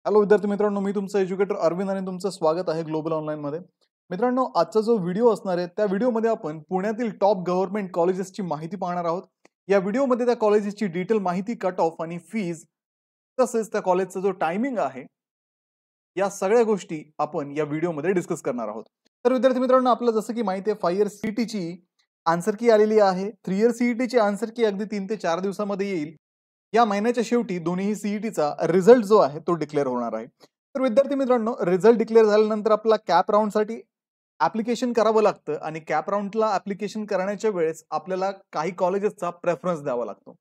Hello विद्यार्थी मित्रांनो, मी तुमचा एज्युकेटर अरविंद आणि तुमचं स्वागत आहे ग्लोबल ऑनलाईन मध्ये. मित्रांनो, आजचा जो व्हिडिओ असणार आहे त्या व्हिडिओमध्ये आपण पुण्यातील टॉप गव्हर्नमेंट कॉलेजेसची माहिती पाहणार आहोत. या व्हिडिओमध्ये त्या कॉलेजेसची डिटेल माहिती, कट ऑफ आणि फीज, तसेच त्या कॉलेजचा जो टायमिंग आहे, या सगळ्या गोष्टी आपण या व्हिडिओमध्ये डिस्कस करणार आहोत. तर विद्यार्थी मित्रांनो, आपल्याला जसं की माहिती आहे 5 इयर सीईटीची आन्सर की आलेली आहे. 3 इयर सीईटीची आन्सर की अगदी 3 ते 4 दिवसामध्ये येईल. या महिन्याच्या शेवटी दोन्ही सीईटीचा रिझल्ट जो आहे तो डिक्लेअर होणार आहे. तर विद्यार्थी मित्रांनो, रिझल्ट डिक्लेअर झाल्यानंतर आपला कॅप राउंडसाठी ऍप्लिकेशन करावं लागतं आणि कॅप राउंडला ऍप्लिकेशन करण्याच्या वेळेस आपल्याला काही कॉलेजेसचा प्रेफरन्स द्यावा लागतो.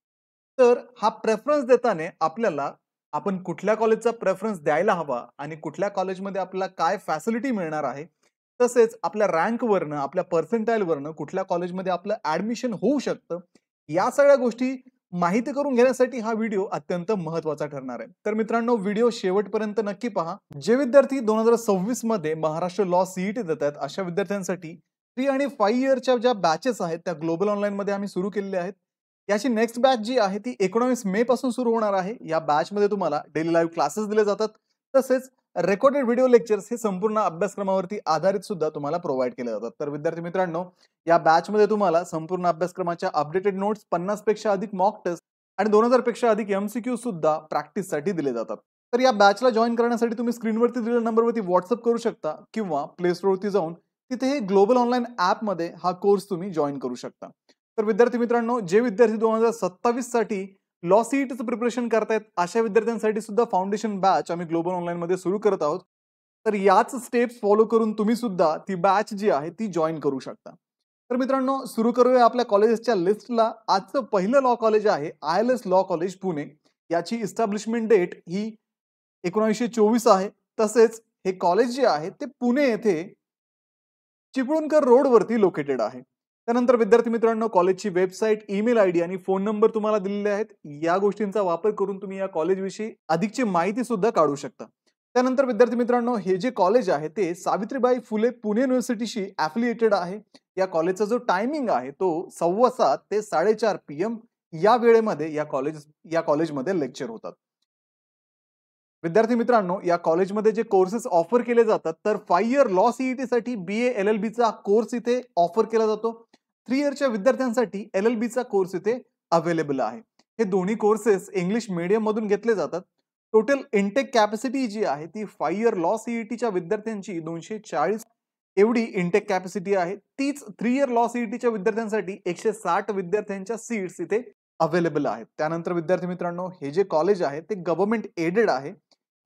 तर हा प्रेफरन्स देताना आपल्याला आपण कुठल्या कॉलेजचा प्रेफरन्स द्यायला हवा आणि कुठल्या कॉलेजमध्ये आपल्याला काय फॅसिलिटी मिळणार आहे, तसेच आपल्या रँकवरनं, आपल्या पर्सेंटाईलवरनं कुठल्या कॉलेजमध्ये आपलं ऍडमिशन होऊ शकतं, या सगळ्या गोष्टी माहिती करून घेण्यासाठी हा व्हिडिओ अत्यंत महत्त्वाचा ठरणार आहे. तर मित्रांनो, व्हिडिओ शेवटपर्यंत नक्की पहा. जे विद्यार्थी 2026 मध्ये महाराष्ट्र लॉ सीईटी देत आहेत अशा विद्यार्थ्यांसाठी 3 आणि 5 इयरच्या ज्या बॅचेस आहेत त्या ग्लोबल ऑनलाईन मध्ये आम्ही सुरू केलेल्या आहेत. याची नेक्स्ट बॅच जी आहे ती 19 मे पासून सुरू होणार आहे. या बॅच मध्ये तुम्हाला डेली लाईव्ह क्लासेस दिले जातात, तसेच रेकॉर्डेड व्हिडिओ लेक्चर्स हे संपूर्ण अभ्यासक्रमावरती आधारित सुद्धा तुम्हाला प्रोव्हाइड केले जातात. तर विद्यार्थी मित्रांनो, या बॅच मध्ये तुम्हाला संपूर्ण अभ्यासक्रमाच्या अपडेटेड नोट्स, 50 पेक्षा अधिक मॉक टेस्ट आणि 2000 पेक्षा अधिक एमसीक्यू सुद्धा प्रॅक्टिससाठी दिले जातात. तर या बॅचला जॉईन करण्यासाठी तुम्ही स्क्रीनवरती दिलेल्या नंबरवरती व्हॉट्सअप करू शकता किंवा प्ले स्टोरवरती जाऊन तिथे हे ग्लोबल ऑनलाईन ऍप मध्ये हा कोर्स तुम्ही जॉईन करू शकता. तर विद्यार्थी मित्रांनो, जे विद्यार्थी 2027 साठी लॉ सीईटीचं प्रिपरेशन करतायत अशा विद्यार्थ्यांसाठी सुद्धा फाउंडेशन बॅच आम्ही ग्लोबल ऑनलाईन मध्ये सुरू करत आहोत. तर याच स्टेप्स फॉलो करून तुम्ही सुद्धा ती बॅच जी आहे ती जॉईन करू शकता. तर मित्रांनो, सुरू करूया आपल्या कॉलेजेसच्या लिस्टला. आजचं पहिलं लॉ कॉलेज आहे ILS लॉ कॉलेज पुणे. याची इस्टॅब्लिशमेंट डेट ही 1924 आहे. तसेच हे कॉलेज जे आहे ते पुणे येथे चिपळूणकर रोडवरती लोकेटेड आहे. त्यानंतर विद्यार्थी मित्रांनो, कॉलेजची वेबसाईट, ईमेल आयडी आणि फोन नंबर तुम्हाला दिलेले आहेत. या गोष्टींचा वापर करून तुम्ही या कॉलेजविषयी अधिकची माहिती सुद्धा काढू शकता. त्यानंतर विद्यार्थी मित्रांनो, हे जे कॉलेज आहे ते सावित्रीबाई फुले पुणे युनिव्हर्सिटीशी ॲफिलिएटेड आहे. या कॉलेजचा जो टायमिंग आहे तो 7:15 ते 4:30 PM या वेळेमध्ये या कॉलेजमध्ये लेक्चर होतात. विद्यार्थी मित्रांनो, या कॉलेजमध्ये जे कोर्सेस ऑफर केले जातात, तर 5 इयर लॉ सीईटी साठी BA LLB चा कोर्स इथे ऑफर केला जातो. 3 इयरच्या विद्यार्थ्यांसाठी LLB चा कोर्स इथे अवेलेबल आहे. हे दोन्ही कोर्सेस इंग्लिश मीडियम मधून घेतले जातात. टोटल इनटेक कॅपॅसिटी जी आहे ती 5 इयर लॉ सीईटीच्या विद्यार्थ्यांची 240 एवढी इनटेक कॅपॅसिटी आहे. तीच 3 इयर लॉ सीईटीच्या विद्यार्थ्यांसाठी 160 विद्यार्थ्यांच्या सीट्स इथे अवेलेबल आहेत. त्यानंतर विद्यार्थी मित्रांनो, हे जे कॉलेज आहे ते गव्हर्नमेंट एडेड आहे.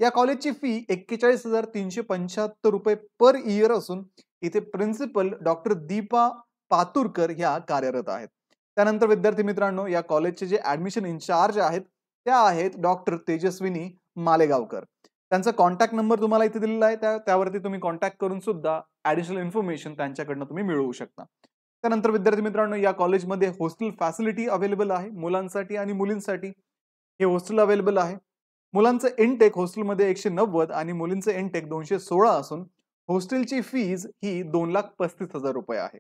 या कॉलेजची फी 41,375 रुपये पर इयर असून इथे प्रिन्सिपल डॉक्टर दीपा पातुरकर ह्या कार्यरत आहेत. त्यानंतर विद्यार्थी मित्रांनो, या कॉलेजचे जे ऍडमिशन इन्चार्ज आहेत त्या आहेत डॉक्टर तेजस्विनी मालेगावकर. त्यांचा कॉन्टॅक्ट नंबर तुम्हाला इथे दिलेला आहे. त्यावरती तुम्ही कॉन्टॅक्ट करून सुद्धा ऍडिशनल इन्फॉर्मेशन त्यांच्याकडनं तुम्ही मिळवू शकता. त्यानंतर विद्यार्थी मित्रांनो, या कॉलेजमध्ये हॉस्टेल फॅसिलिटी अवेलेबल आहे. मुलांसाठी आणि मुलींसाठी हे हॉस्टेल अवेलेबल आहे. मुलांचं इनटेक हॉस्टेलमध्ये 190 आणि मुलींचं इनटेक 216 असून हॉस्टेलची फीज ही 2,35,000 रुपये आहे.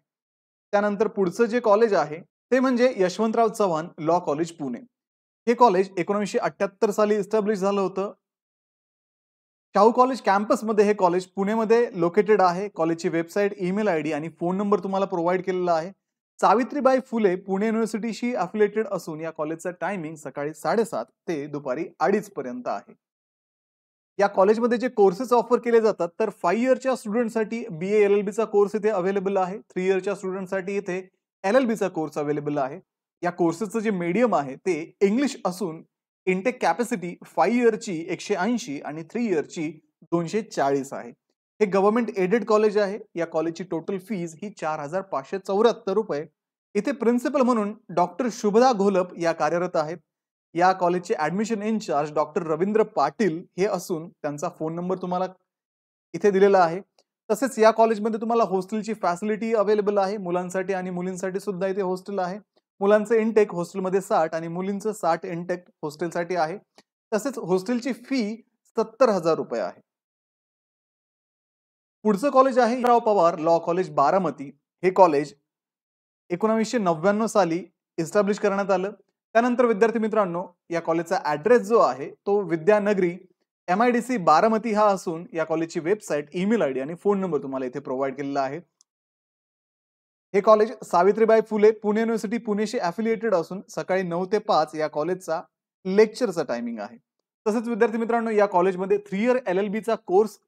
त्यानंतर पुढचं जे कॉलेज आहे ते म्हणजे यशवंतराव चव्हाण लॉ कॉलेज पुणे. हे कॉलेज 1978 साली इस्टॅब्लिश झालं होतं. शाहू कॉलेज कॅम्पसमध्ये हे कॉलेज पुणेमध्ये लोकेटेड आहे. कॉलेजची वेबसाईट, ईमेल आयडी आणि फोन नंबर तुम्हाला प्रोव्हाइड केलेला आहे. सावित्रीबाई फुले पुणे युनिव्हर्सिटीशी अफिलिएटेड असून या कॉलेजचा टायमिंग सकाळी 7:30 ते दुपारी 2:30 पर्यंत आहे. या कॉलेजमध्ये जे कोर्सेस ऑफर केले जातात, तर 5 इयरच्या स्टुडंटसाठी BA LLB चा कोर्स इथे अवेलेबल आहे. 3 इयरच्या स्टुडंटसाठी इथे LLB चा कोर्स अवेलेबल आहे. या कोर्सेसचं जे मीडियम आहे ते इंग्लिश असून इनटेक कॅपॅसिटी 5 इयरची 180 आणि 3 इयरची 240 आहे. हे गव्हर्नमेंट एडेड कॉलेज आहे. या कॉलेजची टोटल फीज ही 4,574 रुपये. इथे प्रिन्सिपल म्हणून डॉक्टर शुभदा घोलप या कार्यरत आहेत. या कॉलेजचे admission incharge doctor Ravindra Patil हे असून त्यांचा फोन नंबर तुम्हाला इथे दिलेला आहे. तसेच या कॉलेजमध्ये तुम्हाला हॉस्टेलची फॅसिलिटी अवेलेबल आहे. मुलांसाठी आणि मुलींसाठी सुद्धा इथे हॉस्टेल आहे. मुलांचं इनटेक हॉस्टेलमध्ये 60 आणि मुलींचं 60 इनटेक हॉस्टेलसाठी आहे. तसेच हॉस्टेलची फी 70,000 रुपये आहे. पुढचं कॉलेज आहे राव पवार लॉ कॉलेज बारामती. हे कॉलेज 1999 साली इस्टॅब्लिश करण्यात आलं. त्यानंतर विद्यार्थी मित्रांनो, या कॉलेजचा ऍड्रेस जो आहे तो विद्यानगरी MIDC बारामती हा असून या कॉलेजची वेबसाईट, ईमेल आयडी आणि फोन नंबर तुम्हाला इथे प्रोव्हाइड केलेला आहे. हे college Savitribai Phule Pune university पुणेशी affiliated असून सकाळी 9 ते 5 या कॉलेजचा लेक्चरचा टायमिंग आहे. तसेच विद्यार्थी मित्रांनो, या कॉलेजमध्ये 3 इयर LLB चा कोर्स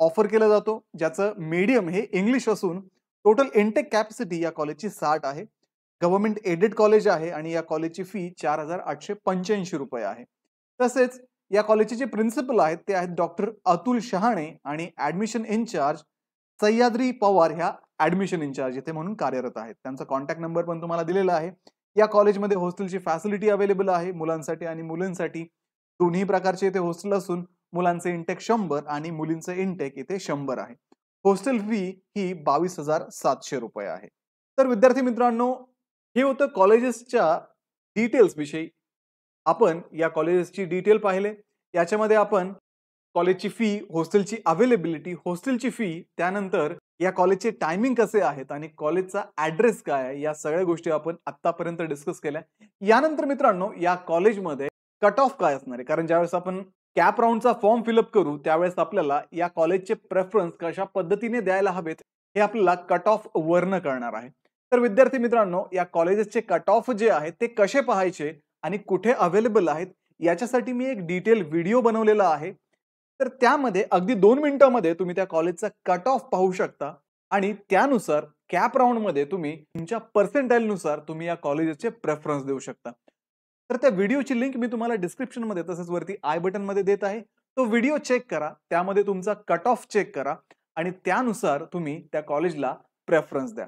ऑफर केला जातो, ज्याचं मीडियम हे इंग्लिश असून टोटल इनटेक कॅपॅसिटी या कॉलेजची 60 आहे. गव्हर्नमेंट एडेड कॉलेज आहे आणि या कॉलेजची फी ₹4,885 आहे. तसेच या कॉलेजचे जे प्रिन्सिपल आहेत ते आहेत डॉक्टर अतुल शहाणे आणि ॲडमिशन इन्चार्ज सह्याद्री पवार ह्या ॲडमिशन इन्चार्ज इथे म्हणून कार्यरत आहेत. त्यांचा कॉन्टॅक्ट नंबर पण तुम्हाला दिलेला आहे. या कॉलेजमध्ये हॉस्टेलची फॅसिलिटी अवेलेबल आहे मुलांसाठी आणि मुलींसाठी. दोन्ही प्रकारचे इथे हॉस्टेल असून मुलांचे इंटेक 100 आणि मुलींचे इंटेक इथे 100 आहे. हॉस्टेल फी ही ₹22,700 आहे. तर विद्यार्थी मित्रांनो, हे होतं कॉलेजेसच्या डिटेल्स विषयी. आपण या कॉलेजेसची डिटेल पाहिले. याच्यामध्ये आपण कॉलेजची फी, हॉस्टेलची अवेलेबिलिटी, हॉस्टेलची फी, त्यानंतर या कॉलेजचे टायमिंग कसे आहेत आणि कॉलेजचा ॲड्रेस काय आहे, या सगळ्या गोष्टी आपण आतापर्यंत डिस्कस केल्या. यानंतर मित्रांनो, या कॉलेजमध्ये कट ऑफ काय असणार आहे, कारण ज्यावेळेस आपण कॅप राऊंडचा फॉर्म फिलअप करू त्यावेळेस आपल्याला या कॉलेजचे प्रेफरन्स कशा पद्धतीने द्यायला हवेत हे आपल्याला कट ऑफ वर्ण कळणार आहे. तर विद्यार्थी मित्रांनो, या कॉलेजेसचे कट ऑफ जे आहेत ते कसे पाहायचे आणि कुठे अवेलेबल आहेत याच्यासाठी मी एक डिटेल व्हिडिओ बनवलेला आहे. तर त्यामध्ये अगदी 2 मिनिटांमध्ये तुम्ही त्या कॉलेजचा कट ऑफ पाहू शकता आणि त्यानुसार कॅप राऊंडमध्ये तुम्ही तुमच्या पर्सेंटाइलनुसार तुम्ही या कॉलेजचे प्रेफरन्स देऊ शकता. तर त्या व्हिडिओची लिंक मी तुम्हाला डिस्क्रिप्शनमध्ये तसंच वरती आय बटनमध्ये देत आहे. तो व्हिडिओ चेक करा, त्यामध्ये तुमचा कट ऑफ चेक करा आणि त्यानुसार तुम्ही त्या कॉलेजला प्रेफरन्स द्या.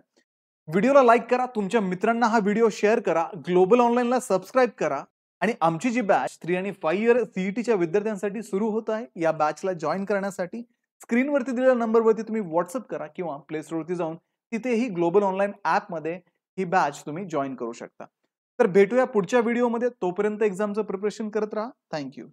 व्हिडिओला लाईक करा, तुमच्या मित्रांना हा व्हिडिओ शेअर करा, ग्लोबल ऑनलाईनला सबस्क्राईब करा आणि आमची जी बॅच 3 आणि 5 इयर CETच्या विद्यार्थ्यांसाठी सुरू होत आहे, या बॅचला जॉईन करण्यासाठी स्क्रीनवरती दिलेल्या नंबरवरती तुम्ही व्हॉट्सअप करा किंवा प्ले स्टोअरवरती जाऊन तिथेही ग्लोबल ऑनलाईन ॲपमध्ये ही बॅच तुम्ही जॉईन करू शकता. तर भेटूया पुढच्या व्हिडिओमध्ये. तोपर्यंत एक्झामचं प्रिपरेशन करत राहा. Thank you.